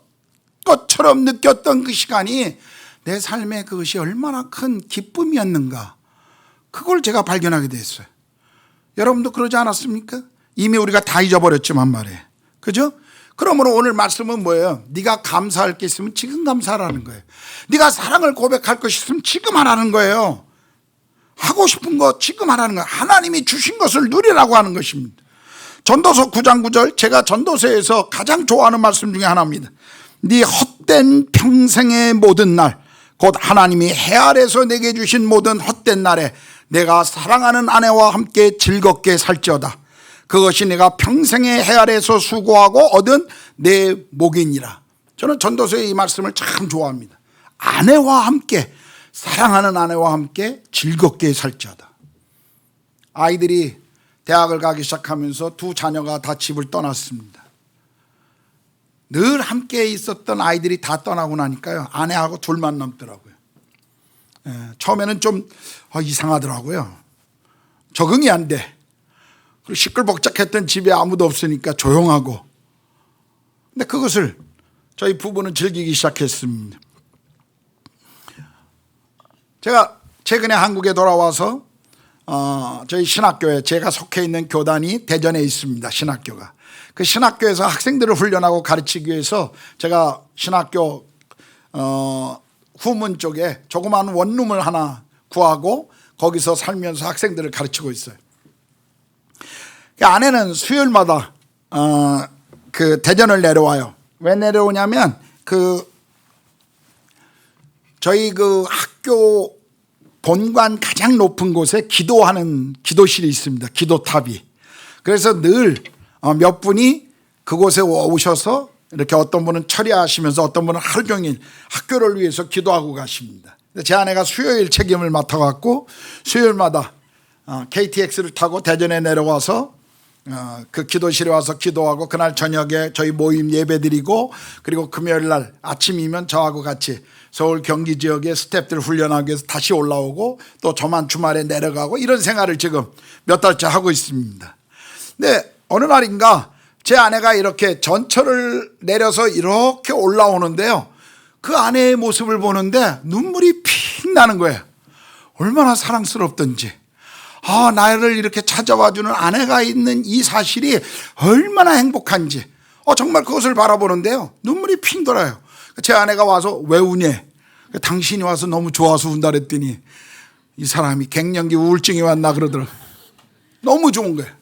것처럼 느꼈던 그 시간이 내 삶에 그것이 얼마나 큰 기쁨이었는가. 그걸 제가 발견하게 됐어요. 여러분도 그러지 않았습니까? 이미 우리가 다 잊어버렸지만 말이에요. 그죠? 그러므로 오늘 말씀은 뭐예요? 네가 감사할 게 있으면 지금 감사하라는 거예요. 네가 사랑을 고백할 것이 있으면 지금 하라는 거예요. 하고 싶은 거 지금 하라는 거예요. 하나님이 주신 것을 누리라고 하는 것입니다. 전도서 9장 9절, 제가 전도서에서 가장 좋아하는 말씀 중에 하나입니다. 네 헛된 평생의 모든 날, 곧 하나님이 해 아래서 내게 주신 모든 헛된 날에 내가 사랑하는 아내와 함께 즐겁게 살지어다. 그것이 내가 평생의 해 아래서 수고하고 얻은 내 복이니라. 저는 전도서의 이 말씀을 참 좋아합니다. 아내와 함께, 사랑하는 아내와 함께 즐겁게 살지어다. 아이들이 대학을 가기 시작하면서 2 자녀가 다 집을 떠났습니다. 늘 함께 있었던 아이들이 다 떠나고 나니까요, 아내하고 둘만 남더라고요. 처음에는 좀 이상하더라고요. 적응이 안 돼. 그리고 시끌벅적했던 집에 아무도 없으니까 조용하고. 근데 그것을 저희 부부는 즐기기 시작했습니다. 제가 최근에 한국에 돌아와서 저희 신학교에, 제가 속해 있는 교단이 대전에 있습니다. 신학교가. 그 신학교에서 학생들을 훈련하고 가르치기 위해서 제가 신학교 후문 쪽에 조그마한 원룸을 하나 구하고 거기서 살면서 학생들을 가르치고 있어요. 그 아내는 수요일마다 그 대전을 내려와요. 왜 내려오냐면 저희 그 학교 본관 가장 높은 곳에 기도하는 기도실이 있습니다. 기도탑이. 그래서 늘 몇 분이 그곳에 오셔서 이렇게 어떤 분은 처리하시면서 어떤 분은 하루 종일 학교를 위해서 기도하고 가십니다. 제 아내가 수요일 책임을 맡아갖고 수요일마다 KTX를 타고 대전에 내려와서 그 기도실에 와서 기도하고 그날 저녁에 저희 모임 예배드리고 그리고 금요일 날 아침이면 저하고 같이 서울 경기 지역의 스태프들 훈련하기 위해서 다시 올라오고 또 저만 주말에 내려가고 이런 생활을 지금 몇 달째 하고 있습니다. 근데 어느 날인가 제 아내가 이렇게 전철을 내려서 이렇게 올라오는데요, 그 아내의 모습을 보는데 눈물이 픽 나는 거예요. 얼마나 사랑스럽던지, 나를 이렇게 찾아와주는 아내가 있는 이 사실이 얼마나 행복한지 정말 그것을 바라보는데요, 눈물이 핑 돌아요. 제 아내가 와서 왜 우니? 당신이 와서 너무 좋아서 운다 그랬더니 이 사람이 갱년기 우울증이 왔나 그러더라고요. 너무 좋은 거예요.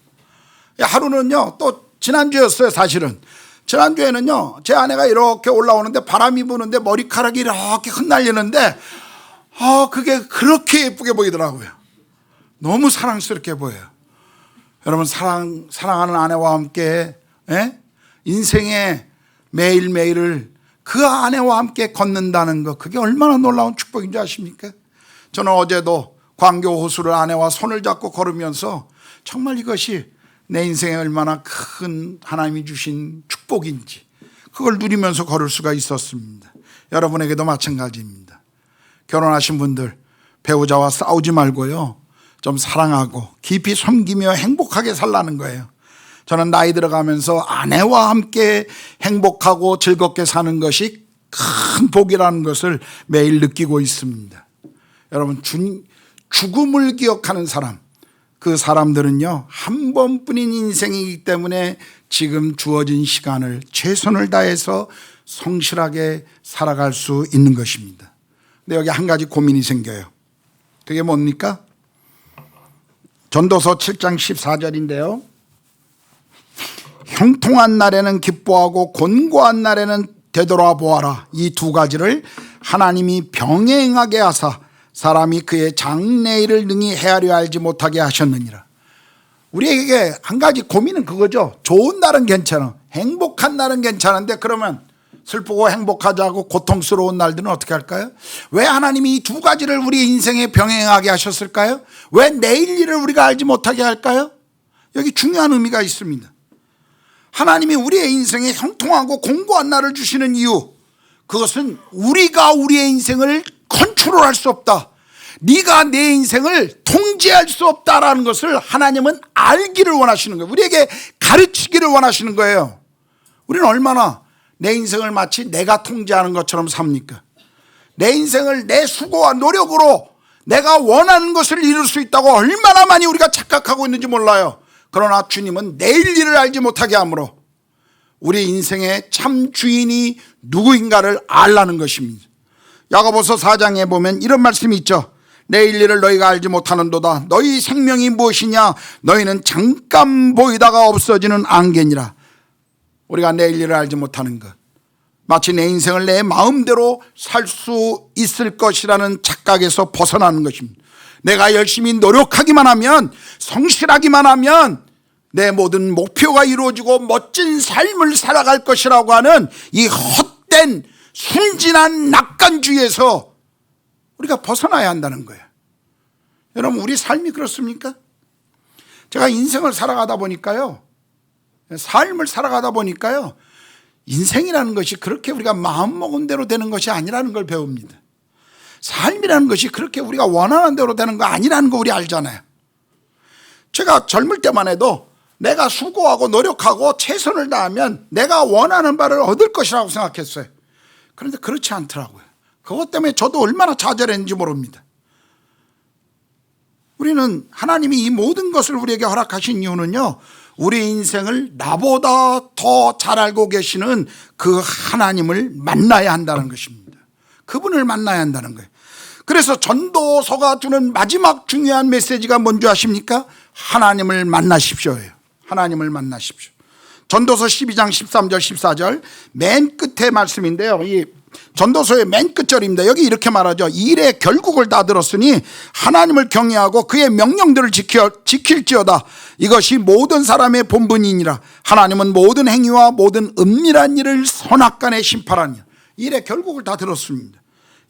하루는요, 또 지난주였어요. 사실은 지난주에는요, 제 아내가 이렇게 올라오는데 바람이 부는데 머리카락이 이렇게 흩날리는데 그게 그렇게 예쁘게 보이더라고요. 너무 사랑스럽게 보여요. 여러분, 사랑하는 아내와 함께 인생의 매일매일을 그 아내와 함께 걷는다는 것, 그게 얼마나 놀라운 축복인지 아십니까? 저는 어제도 광교 호수를 아내와 손을 잡고 걸으면서 정말 이것이 내 인생에 얼마나 큰 하나님이 주신 축복인지 그걸 누리면서 걸을 수가 있었습니다. 여러분에게도 마찬가지입니다. 결혼하신 분들, 배우자와 싸우지 말고요, 좀 사랑하고 깊이 섬기며 행복하게 살라는 거예요. 저는 나이 들어가면서 아내와 함께 행복하고 즐겁게 사는 것이 큰 복이라는 것을 매일 느끼고 있습니다. 여러분, 죽음을 기억하는 사람, 그 사람들은요 한 번뿐인 인생이기 때문에 지금 주어진 시간을 최선을 다해서 성실하게 살아갈 수 있는 것입니다. 근데 여기 한 가지 고민이 생겨요. 그게 뭡니까? 전도서 7장 14절인데요. 형통한 날에는 기뻐하고 곤고한 날에는 되돌아보아라. 이 두 가지를 하나님이 병행하게 하사 사람이 그의 장래일을 능히 헤아려 알지 못하게 하셨느니라. 우리에게 한 가지 고민은 그거죠. 좋은 날은 괜찮아, 행복한 날은 괜찮은데 그러면 슬프고 행복하지 않고 고통스러운 날들은 어떻게 할까요? 왜 하나님이 이 두 가지를 우리 인생에 병행하게 하셨을까요? 왜 내일 일을 우리가 알지 못하게 할까요? 여기 중요한 의미가 있습니다. 하나님이 우리의 인생에 형통하고 공고한 날을 주시는 이유, 그것은 우리가 우리의 인생을 컨트롤할 수 없다, 네가 내 인생을 통제할 수 없다라는 것을 하나님은 알기를 원하시는 거예요. 우리에게 가르치기를 원하시는 거예요. 우리는 얼마나 내 인생을 마치 내가 통제하는 것처럼 삽니까? 내 인생을 내 수고와 노력으로 내가 원하는 것을 이룰 수 있다고 얼마나 많이 우리가 착각하고 있는지 몰라요. 그러나 주님은 내일 일을 알지 못하게 하므로 우리 인생의 참 주인이 누구인가를 알라는 것입니다. 야고보서 4장에 보면 이런 말씀이 있죠. 내일 일을 너희가 알지 못하는도다. 너희 생명이 무엇이냐? 너희는 잠깐 보이다가 없어지는 안개니라. 우리가 내일 일을 알지 못하는 것, 마치 내 인생을 내 마음대로 살 수 있을 것이라는 착각에서 벗어나는 것입니다. 내가 열심히 노력하기만 하면, 성실하기만 하면 내 모든 목표가 이루어지고 멋진 삶을 살아갈 것이라고 하는 이 헛된 순진한 낙관주의에서 우리가 벗어나야 한다는 거예요. 여러분, 우리 삶이 그렇습니까? 제가 인생을 살아가다 보니까요, 삶을 살아가다 보니까요, 인생이라는 것이 그렇게 우리가 마음먹은 대로 되는 것이 아니라는 걸 배웁니다. 삶이라는 것이 그렇게 우리가 원하는 대로 되는 거 아니라는 거 우리 알잖아요. 제가 젊을 때만 해도 내가 수고하고 노력하고 최선을 다하면 내가 원하는 바를 얻을 것이라고 생각했어요. 그런데 그렇지 않더라고요. 그것 때문에 저도 얼마나 좌절했는지 모릅니다. 우리는 하나님이 이 모든 것을 우리에게 허락하신 이유는요, 우리 인생을 나보다 더 잘 알고 계시는 그 하나님을 만나야 한다는 것입니다. 그분을 만나야 한다는 거예요. 그래서 전도서가 주는 마지막 중요한 메시지가 뭔지 아십니까? 하나님을 만나십시오예요. 하나님을 만나십시오. 전도서 12장 13절 14절 맨 끝에 말씀인데요, 이 전도서의 맨 끝절입니다. 여기 이렇게 말하죠. 일의 결국을 다 들었으니 하나님을 경외하고 그의 명령들을 지킬지어다. 이것이 모든 사람의 본분이니라. 하나님은 모든 행위와 모든 은밀한 일을 선악간에 심판하니라. 일의 결국을 다 들었습니다.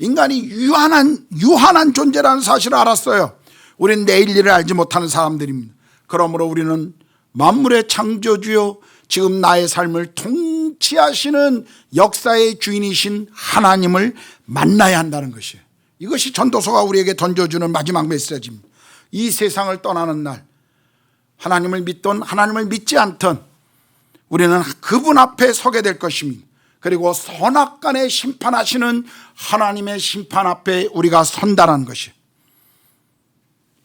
인간이 유한한 존재라는 사실을 알았어요. 우리는 내일 일을 알지 못하는 사람들입니다. 그러므로 우리는 만물의 창조주요 지금 나의 삶을 통치하시는 역사의 주인이신 하나님을 만나야 한다는 것이에요. 이것이 전도서가 우리에게 던져주는 마지막 메시지입니다. 이 세상을 떠나는 날, 하나님을 믿던 하나님을 믿지 않던 우리는 그분 앞에 서게 될 것입니다. 그리고 선악간에 심판하시는 하나님의 심판 앞에 우리가 선다는 것이에요.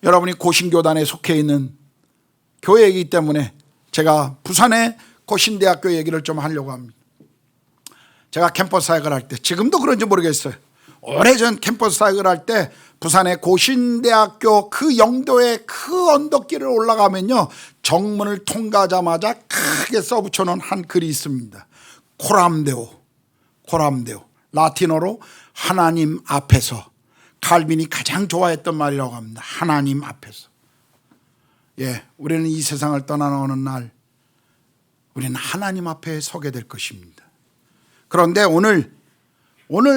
여러분이 고신교단에 속해 있는 교회이기 때문에 제가 부산의 고신대학교 얘기를 좀 하려고 합니다. 제가 캠퍼스 사역을 할 때, 지금도 그런지 모르겠어요, 오래전 캠퍼스 사역을 할 때 부산의 고신대학교 그 영도의 그 언덕길을 올라가면요, 정문을 통과하자마자 크게 써붙여놓은 한 글이 있습니다. 코람데오. 라틴어로 하나님 앞에서. 칼빈이 가장 좋아했던 말이라고 합니다. 하나님 앞에서. 예, 우리는 이 세상을 떠나오는 날 우리는 하나님 앞에 서게 될 것입니다. 그런데 오늘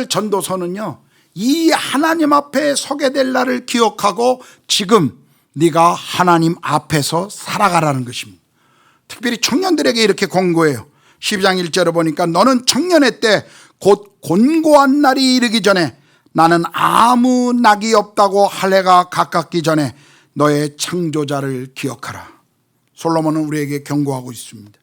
전도서는요, 이 하나님 앞에 서게 될 날을 기억하고 지금 네가 하나님 앞에서 살아가라는 것입니다. 특별히 청년들에게 이렇게 권고해요. 12장 1절에 보니까 너는 청년의 때 곧 곤고한 날이 이르기 전에, 나는 아무 낙이 없다고 할 해가 가깝기 전에 너의 창조자를 기억하라. 솔로몬은 우리에게 경고하고 있습니다.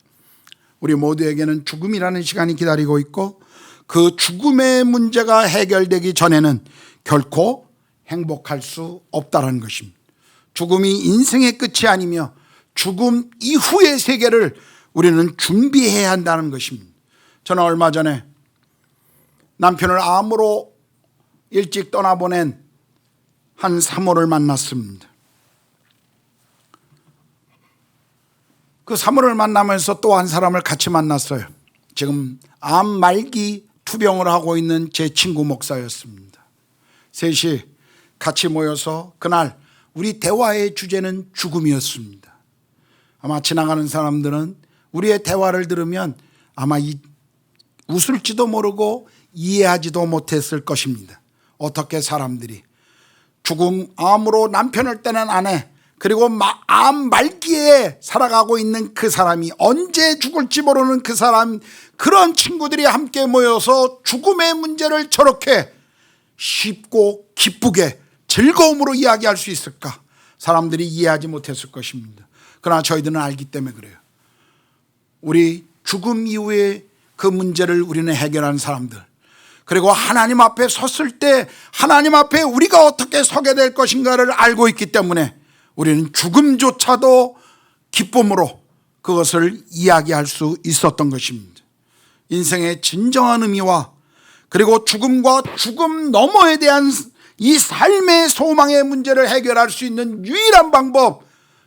우리 모두에게는 죽음이라는 시간이 기다리고 있고 그 죽음의 문제가 해결되기 전에는 결코 행복할 수 없다는 것입니다. 죽음이 인생의 끝이 아니며 죽음 이후의 세계를 우리는 준비해야 한다는 것입니다. 저는 얼마 전에 남편을 암으로 일찍 떠나보낸 한 사모를 만났습니다. 그 사모를 만나면서 또 한 사람을 같이 만났어요. 지금 암 말기 투병을 하고 있는 제 친구 목사였습니다. 셋이 같이 모여서 그날 우리 대화의 주제는 죽음이었습니다. 아마 지나가는 사람들은 우리의 대화를 들으면 아마 웃을지도 모르고 이해하지도 못했을 것입니다. 어떻게 사람들이 죽음 암으로 남편을 떼는 아내 그리고 암 말기에 살아가고 있는 그 사람이 언제 죽을지 모르는 그 사람, 그런 친구들이 함께 모여서 죽음의 문제를 저렇게 쉽고 기쁘게 즐거움으로 이야기할 수 있을까? 사람들이 이해하지 못했을 것입니다. 그러나 저희들은 알기 때문에 그래요. 우리 죽음 이후에 그 문제를 우리는 해결하는 사람들, 그리고 하나님 앞에 섰을 때 하나님 앞에 우리가 어떻게 서게 될 것인가를 알고 있기 때문에 우리는 죽음조차도 기쁨으로 그것을 이야기할 수 있었던 것입니다. 인생의 진정한 의미와 그리고 죽음과 죽음 너머에 대한 이 삶의 소망의 문제를 해결할 수 있는 유일한 방법,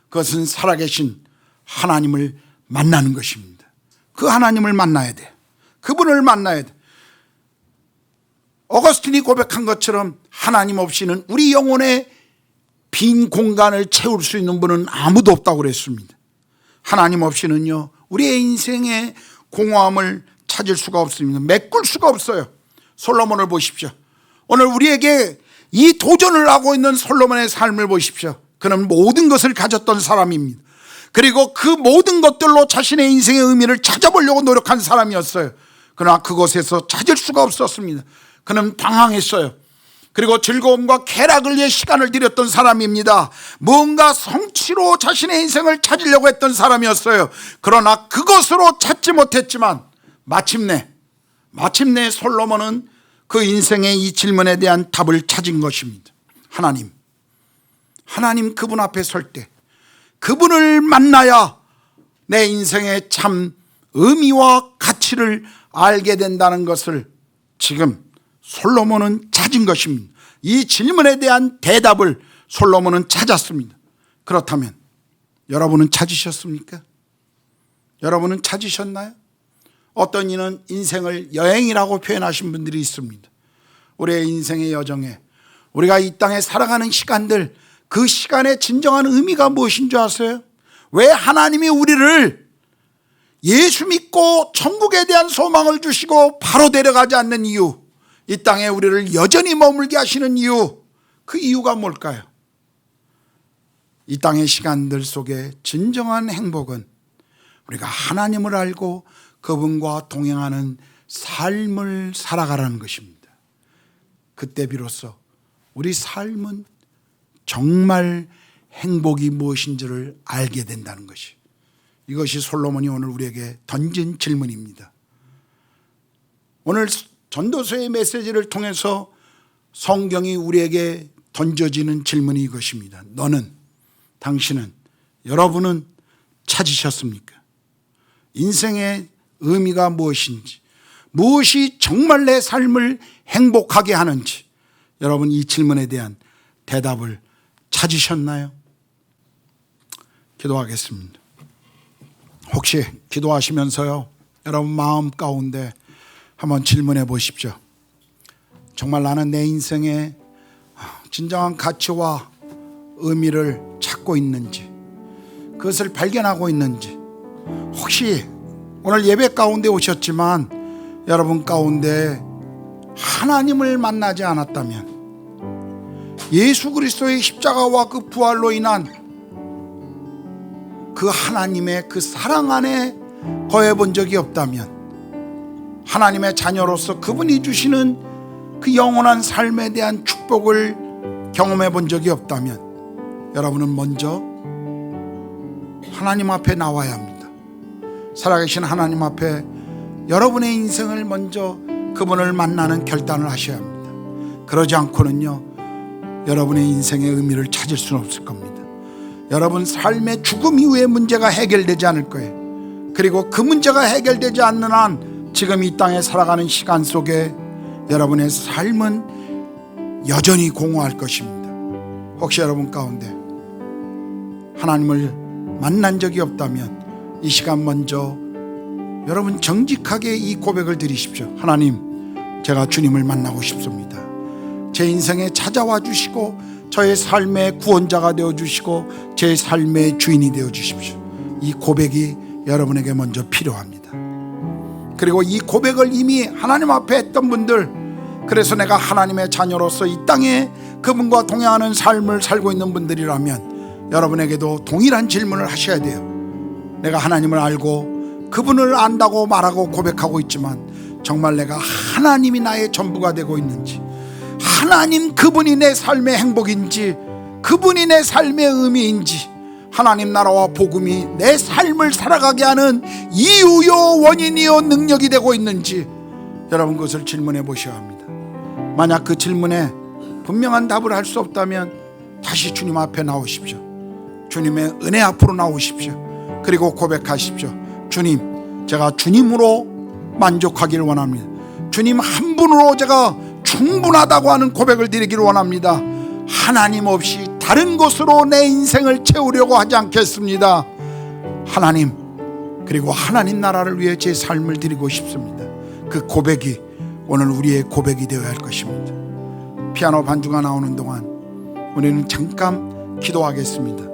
그것은 살아계신 하나님을 만나는 것입니다. 그 하나님을 만나야 돼. 그분을 만나야 돼. 어거스틴이 고백한 것처럼 하나님 없이는 우리 영혼의 빈 공간을 채울 수 있는 분은 아무도 없다고 그랬습니다. 하나님 없이는요, 우리의 인생의 공허함을 찾을 수가 없습니다. 메꿀 수가 없어요. 솔로몬을 보십시오. 오늘 우리에게 이 도전을 하고 있는 솔로몬의 삶을 보십시오. 그는 모든 것을 가졌던 사람입니다. 그리고 그 모든 것들로 자신의 인생의 의미를 찾아보려고 노력한 사람이었어요. 그러나 그곳에서 찾을 수가 없었습니다. 그는 방황했어요. 그리고 즐거움과 쾌락을 위해 시간을 들였던 사람입니다. 무언가 성취로 자신의 인생을 찾으려고 했던 사람이었어요. 그러나 그것으로 찾지 못했지만 마침내 솔로몬은 그 인생의 이 질문에 대한 답을 찾은 것입니다. 하나님 그분 앞에 설 때 그분을 만나야 내 인생의 참 의미와 가치를 알게 된다는 것을 지금 솔로몬은 찾은 것입니다. 이 질문에 대한 대답을 솔로몬은 찾았습니다. 그렇다면 여러분은 찾으셨습니까? 여러분은 찾으셨나요? 어떤 이는 인생을 여행이라고 표현하신 분들이 있습니다. 우리의 인생의 여정에 우리가 이 땅에 살아가는 시간들, 그 시간의 진정한 의미가 무엇인 줄 아세요? 왜 하나님이 우리를 예수 믿고 천국에 대한 소망을 주시고 바로 데려가지 않는 이유, 이 땅에 우리를 여전히 머물게 하시는 이유, 그 이유가 뭘까요? 이 땅의 시간들 속에 진정한 행복은 우리가 하나님을 알고 그분과 동행하는 삶을 살아가라는 것입니다. 그때 비로소 우리 삶은 정말 행복이 무엇인지를 알게 된다는 것이, 이것이 솔로몬이 오늘 우리에게 던진 질문입니다. 오늘 전도서의 메시지를 통해서 성경이 우리에게 던져지는 질문이 이것입니다. 당신은, 여러분은 찾으셨습니까? 인생의 의미가 무엇인지, 무엇이 정말 내 삶을 행복하게 하는지, 여러분 이 질문에 대한 대답을 찾으셨나요? 기도하겠습니다. 혹시 기도하시면서요, 여러분 마음 가운데 한번 질문해 보십시오. 정말 나는 내 인생의 진정한 가치와 의미를 찾고 있는지, 그것을 발견하고 있는지, 혹시 오늘 예배 가운데 오셨지만 여러분 가운데 하나님을 만나지 않았다면, 예수 그리스도의 십자가와 그 부활로 인한 그 하나님의 그 사랑 안에 거해 본 적이 없다면, 하나님의 자녀로서 그분이 주시는 그 영원한 삶에 대한 축복을 경험해 본 적이 없다면, 여러분은 먼저 하나님 앞에 나와야 합니다. 살아계신 하나님 앞에 여러분의 인생을 먼저 그분을 만나는 결단을 하셔야 합니다. 그러지 않고는요, 여러분의 인생의 의미를 찾을 수는 없을 겁니다. 여러분 삶의 죽음 이후의 문제가 해결되지 않을 거예요. 그리고 그 문제가 해결되지 않는 한 지금 이 땅에 살아가는 시간 속에 여러분의 삶은 여전히 공허할 것입니다. 혹시 여러분 가운데 하나님을 만난 적이 없다면 이 시간 먼저 여러분 정직하게 이 고백을 드리십시오. 하나님, 제가 주님을 만나고 싶습니다. 제 인생에 찾아와 주시고 저의 삶의 구원자가 되어주시고 제 삶의 주인이 되어주십시오. 이 고백이 여러분에게 먼저 필요합니다. 그리고 이 고백을 이미 하나님 앞에 했던 분들, 그래서 내가 하나님의 자녀로서 이 땅에 그분과 동행하는 삶을 살고 있는 분들이라면 여러분에게도 동일한 질문을 하셔야 돼요. 내가 하나님을 알고 그분을 안다고 말하고 고백하고 있지만 정말 내가 하나님이 나의 전부가 되고 있는지, 하나님 그분이 내 삶의 행복인지, 그분이 내 삶의 의미인지, 하나님 나라와 복음이 내 삶을 살아가게 하는 이유요 원인이요 능력이 되고 있는지 여러분 그것을 질문해 보셔야 합니다. 만약 그 질문에 분명한 답을 할 수 없다면 다시 주님 앞에 나오십시오. 주님의 은혜 앞으로 나오십시오. 그리고 고백하십시오. 주님, 제가 주님으로 만족하기를 원합니다. 주님 한 분으로 제가 충분하다고 하는 고백을 드리기를 원합니다. 하나님 없이 다른 것으로 내 인생을 채우려고 하지 않겠습니다. 하나님, 그리고 하나님 나라를 위해 제 삶을 드리고 싶습니다. 그 고백이 오늘 우리의 고백이 되어야 할 것입니다. 피아노 반주가 나오는 동안 우리는 잠깐 기도하겠습니다.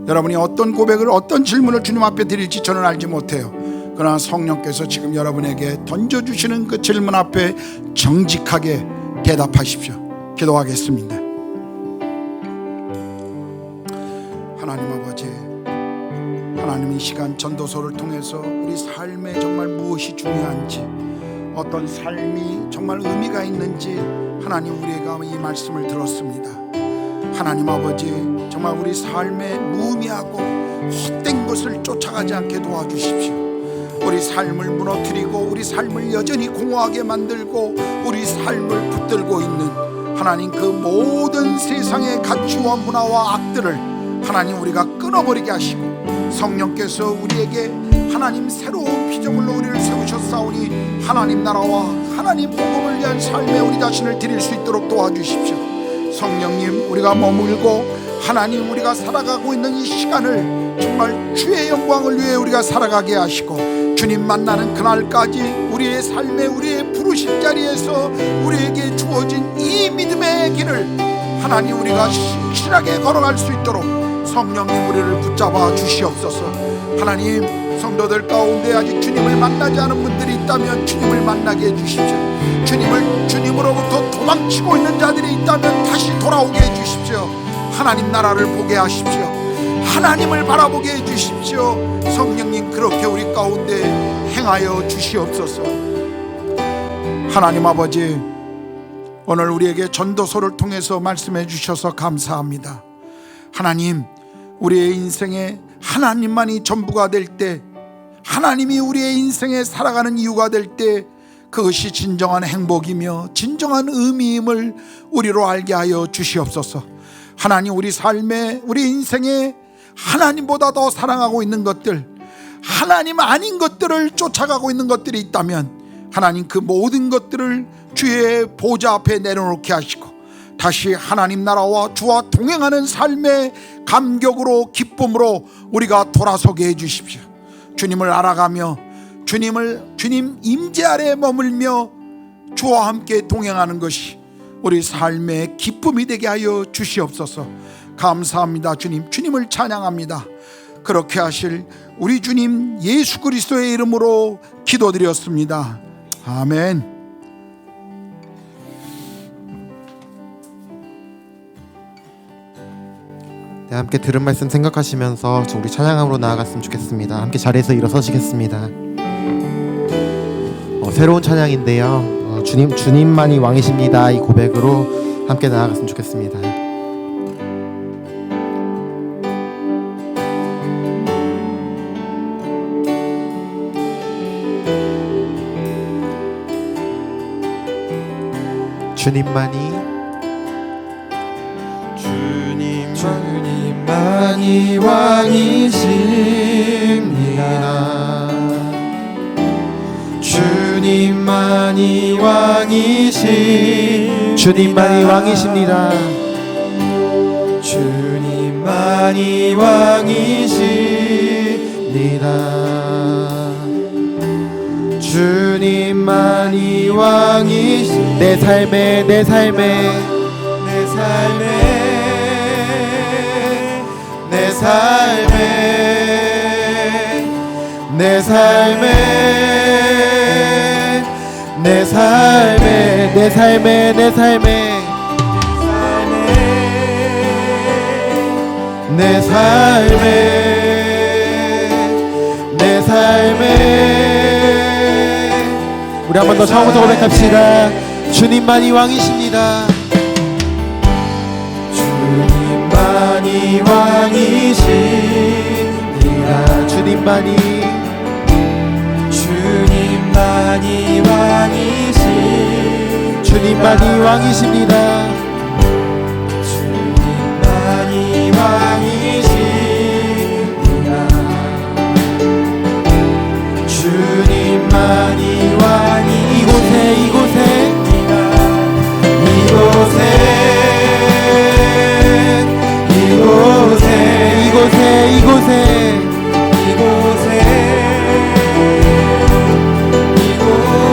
여러분이 어떤 고백을, 어떤 질문을 주님 앞에 드릴지 저는 알지 못해요. 그러나 성령께서 지금 여러분에게 던져주시는 그 질문 앞에 정직하게 대답하십시오. 기도하겠습니다. 하나님 아버지, 하나님 이 시간 전도서를 통해서 우리 삶에 정말 무엇이 중요한지, 어떤 삶이 정말 의미가 있는지 하나님 우리에게 이 말씀을 들었습니다. 하나님 아버지, 정말 우리 삶에 무의미하고 헛된 것을 쫓아가지 않게 도와주십시오. 우리 삶을 무너뜨리고 우리 삶을 여전히 공허하게 만들고 우리 삶을 붙들고 있는 하나님 그 모든 세상의 가치와 문화와 악들을 하나님 우리가 끊어버리게 하시고, 성령께서 우리에게 하나님 새로운 피조물로 우리를 세우셨사오니 하나님 나라와 하나님 복음을 위한 삶에 우리 자신을 드릴 수 있도록 도와주십시오. 성령님, 우리가 머물고 하나님 우리가 살아가고 있는 이 시간을 정말 주의 영광을 위해 우리가 살아가게 하시고, 주님 만나는 그날까지 우리의 삶에 우리의 부르신 자리에서 우리에게 주어진 이 믿음의 길을 하나님 우리가 신실하게 걸어갈 수 있도록 성령님 우리를 붙잡아 주시옵소서. 하나님, 성도들 가운데 아직 주님을 만나지 않은 분들이 있다면 주님을 만나게 해주십시오. 주님으로부터 도망치고 있는 자들이 있다면 다시 돌아오게 해주십시오. 하나님 나라를 보게 하십시오. 하나님을 바라보게 해주십시오. 성령님, 그렇게 우리 가운데 행하여 주시옵소서. 하나님 아버지, 오늘 우리에게 전도서를 통해서 말씀해 주셔서 감사합니다. 하나님, 우리의 인생에 하나님만이 전부가 될 때, 하나님이 우리의 인생에 살아가는 이유가 될 때 그것이 진정한 행복이며 진정한 의미임을 우리로 알게 하여 주시옵소서. 하나님, 우리 삶에 우리 인생에 하나님보다 더 사랑하고 있는 것들, 하나님 아닌 것들을 쫓아가고 있는 것들이 있다면 하나님 그 모든 것들을 주의 보좌 앞에 내려놓게 하시고 다시 하나님 나라와 주와 동행하는 삶의 감격으로 기쁨으로 우리가 돌아서게 해주십시오. 주님을 알아가며 주님 임재 아래 머물며 주와 함께 동행하는 것이 우리 삶의 기쁨이 되게 하여 주시옵소서. 감사합니다. 주님을 찬양합니다. 그렇게 하실 우리 주님 예수 그리스도의 이름으로 기도드렸습니다. 아멘. 네, 함께 들은 말씀 생각하시면서 우리 찬양함으로 나아갔으면 좋겠습니다. 함께 자리에서 일어서시겠습니다. 새로운 찬양인데요, 주님만이 왕이십니다, 이 고백으로 함께 나아갔으면 좋겠습니다. 주님만이 왕이십니다. 주님만이 왕이십니다. 주님만이 왕이십니다. 주님만이 왕이십니다. 주님만이 왕이십니다. 내 삶에 내 삶에 내 삶에 내 삶에 내 삶에 내 삶에 내 삶에 내 삶에 내 삶에 내 삶에 우리 한 번 더 처음부터 고백합시다. 주님만이 왕이십니다. 주님만이 왕이십니다. 주님만이 왕이십니다. 주님만이 왕이십니다. 주님만이 왕이십니다. 주님만이 왕이 이곳에 이곳에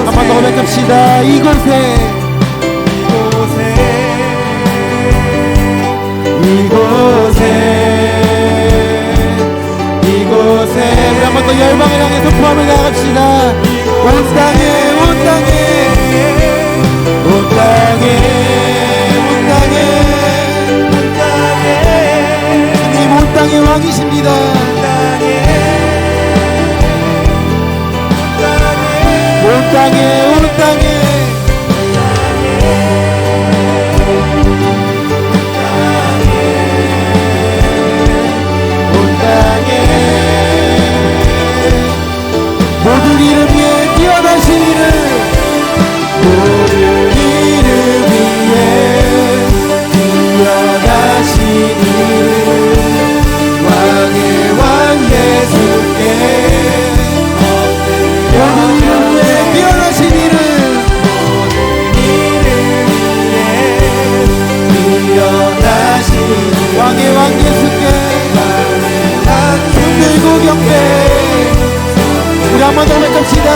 한 번 더 고백합시다. 이곳에 우리 한 번 더 열방을 향해서 포함을 나갑시다. 온 땅에 온 땅에 온 땅에 온 땅에 주님 온 땅의 왕이십니다. 온 땅에 온 땅에 온 땅에 모든 이름 위에 뛰어나신 이름 모든 이름 위에 뛰어나신 이름 왕의 왕 예수께 모든 이름 위에 뛰어나신 이름 뛰어나신 왕의 왕 예수께 손 들고 경배 우리 한 번 더 고백합시다.